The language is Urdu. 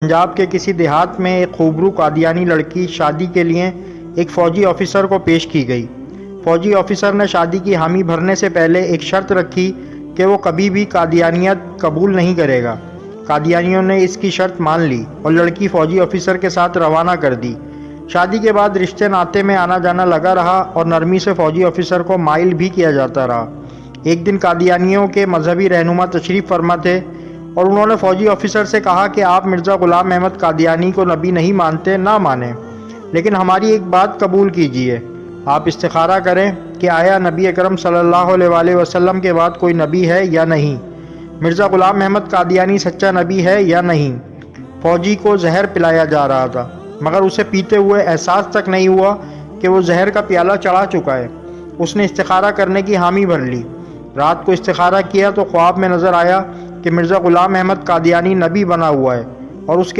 پنجاب کے کسی دیہات میں ایک خوبرو قادیانی لڑکی شادی کے لیے ایک فوجی آفیسر کو پیش کی گئی۔ فوجی آفیسر نے شادی کی حامی بھرنے سے پہلے ایک شرط رکھی کہ وہ کبھی بھی قادیانیت قبول نہیں کرے گا۔ قادیانیوں نے اس کی شرط مان لی اور لڑکی فوجی آفیسر کے ساتھ روانہ کر دی۔ شادی کے بعد رشتے ناطے میں آنا جانا لگا رہا اور نرمی سے فوجی آفیسر کو مائل بھی کیا جاتا رہا۔ ایک دن قادیانیوں کے مذہبی رہنما تشریف فرما تھے اور انہوں نے فوجی آفیسر سے کہا کہ آپ مرزا غلام احمد قادیانی کو نبی نہیں مانتے، نہ مانیں، لیکن ہماری ایک بات قبول کیجئے۔ آپ استخارہ کریں کہ آیا نبی اکرم صلی اللہ علیہ وآلہ وسلم کے بعد کوئی نبی ہے یا نہیں، مرزا غلام احمد قادیانی سچا نبی ہے یا نہیں۔ فوجی کو زہر پلایا جا رہا تھا، مگر اسے پیتے ہوئے احساس تک نہیں ہوا کہ وہ زہر کا پیالہ چڑھا چکا ہے۔ اس نے استخارہ کرنے کی حامی بھر لی۔ رات کو استخارہ کیا تو خواب میں نظر آیا کہ مرزا غلام احمد قادیانی نبی بنا ہوا ہے اور اس کے